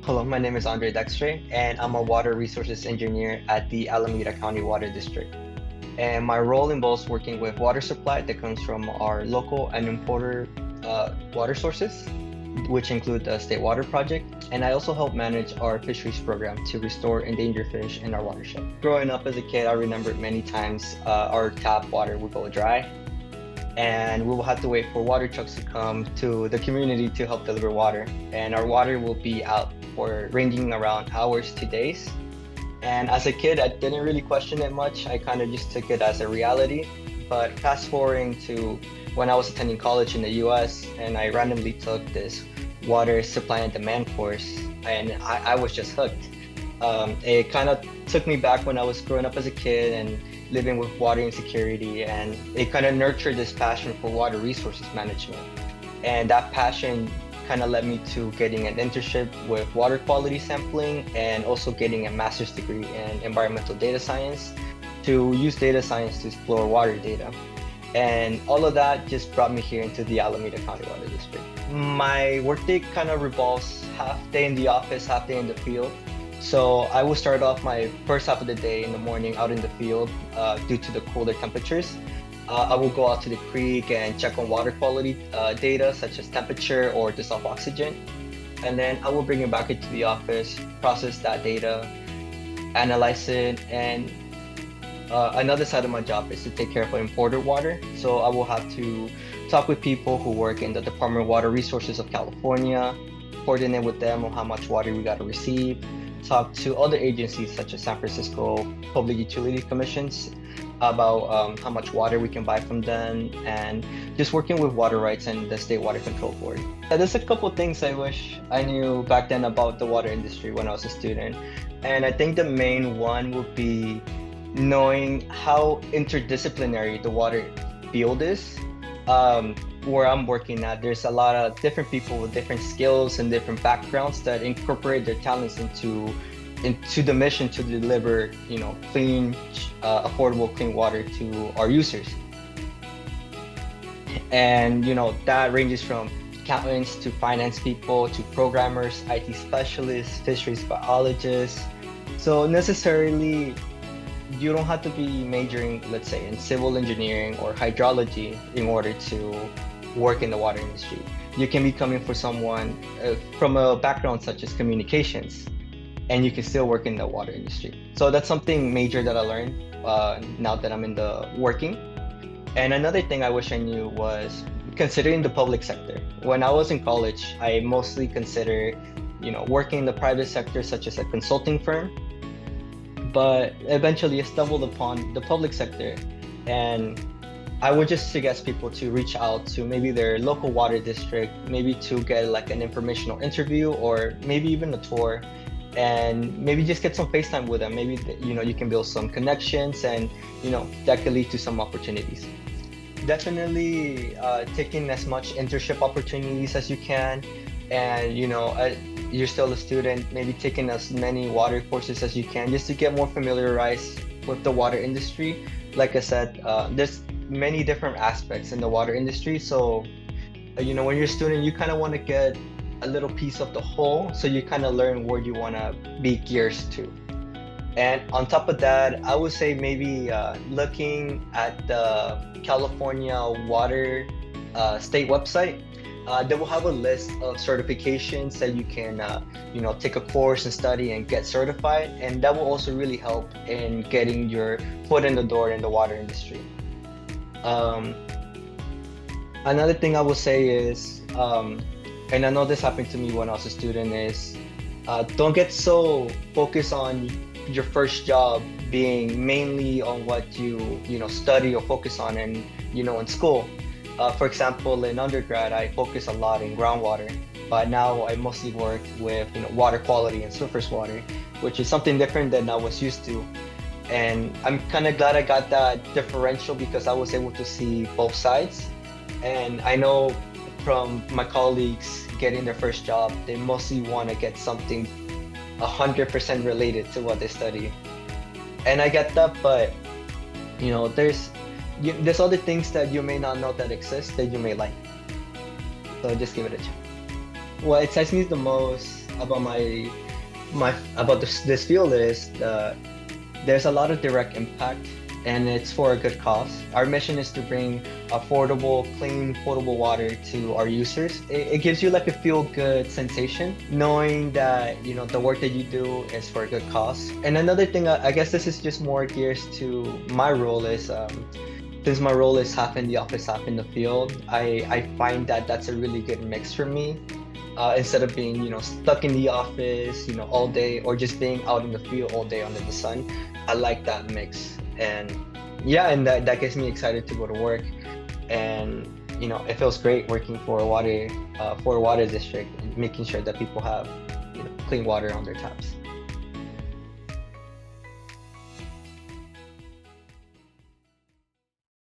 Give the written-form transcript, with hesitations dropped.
Hello, my name is Dextre, and I'm a water resources engineer at the Alameda County Water District. And my role involves working with water supply that comes from our local and imported water sources, which include the State Water Project. And I also help manage our fisheries program to restore endangered fish in our watershed. Growing up as a kid, I remember many times our tap water would go dry, and we will have to wait for water trucks to come to the community to help deliver water. And our water will be out for ranging around hours to days. And as a kid, I didn't really question it much. I kind of just took it as a reality. But fast forwarding to when I was attending college in the US, and I randomly took this water supply and demand course, and I was just hooked. It kind of took me back when I was growing up as a kid and living with water insecurity, and it kind of nurtured this passion for water resources management. And that passion kind of led me to getting an internship with water quality sampling and also getting a master's degree in environmental data science to use data science to explore water data. And all of that just brought me here into the Alameda County Water District. My workday kind of revolves half day in the office, half day in the field. So I will start off my first half of the day in the morning out in the field due to the colder temperatures. I will go out to the creek and check on water quality data such as temperature or dissolved oxygen. And then I will bring it back into the office, process that data, analyze it, and another side of my job is to take care of imported water. So I will have to talk with people who work in the Department of Water Resources of California, coordinate with them on how much water we got to receive, talk to other agencies such as San Francisco Public Utility Commissions about how much water we can buy from them, and just working with water rights and the State Water Control Board. There's a couple things I wish I knew back then about the water industry when I was a student. And I think the main one would be knowing how interdisciplinary the water field is. Where I'm working at, there's a lot of different people with different skills and different backgrounds that incorporate their talents into the mission to deliver, clean, affordable, clean water to our users. And that ranges from accountants to finance people to programmers, IT specialists, fisheries biologists. So necessarily, you don't have to be majoring, let's say, in civil engineering or hydrology in order to work in the water industry. You can be coming for someone from a background such as communications, and you can still work in the water industry. So that's something major that I learned now that I'm in the working. And another thing I wish I knew was considering the public sector. When I was in college, I mostly considered, working in the private sector, such as a consulting firm. But eventually I stumbled upon the public sector, and I would just suggest people to reach out to maybe their local water district, maybe to get like an informational interview or maybe even a tour, and maybe just get some FaceTime with them. Maybe you can build some connections, and that could lead to some opportunities. Definitely taking as much internship opportunities as you can, and you're still a student, maybe taking as many water courses as you can just to get more familiarized with the water industry. Like I said, there's many different aspects in the water industry. So, when you're a student, you kind of want to get a little piece of the whole, so you kind of learn where you want to be geared to. And on top of that, I would say maybe looking at the California Water State website. They will have a list of certifications that you can, take a course and study and get certified, and that will also really help in getting your foot in the door in the water industry. Another thing I will say is, and I know this happened to me when I was a student, is don't get so focused on your first job being mainly on what you study or focus on in school. For example, in undergrad, I focus a lot in groundwater, but now I mostly work with water quality and surface water, which is something different than I was used to. And I'm kind of glad I got that differential because I was able to see both sides. And I know from my colleagues getting their first job, they mostly want to get something 100% related to what they study. And I get that, but there's other things that you may not know that exist that you may like. So just give it a try. What excites me the most about about this field is there's a lot of direct impact, and it's for a good cause. Our mission is to bring affordable, clean, potable water to our users. It gives you like a feel-good sensation, knowing that the work that you do is for a good cause. And another thing, I guess this is just more gears to my role is. Since my role is half in the office, half in the field, I find that that's a really good mix for me. Instead of being, stuck in the office, all day, or just being out in the field all day under the sun, I like that mix. And yeah, and that gets me excited to go to work. And it feels great working for a water district and making sure that people have clean water on their taps.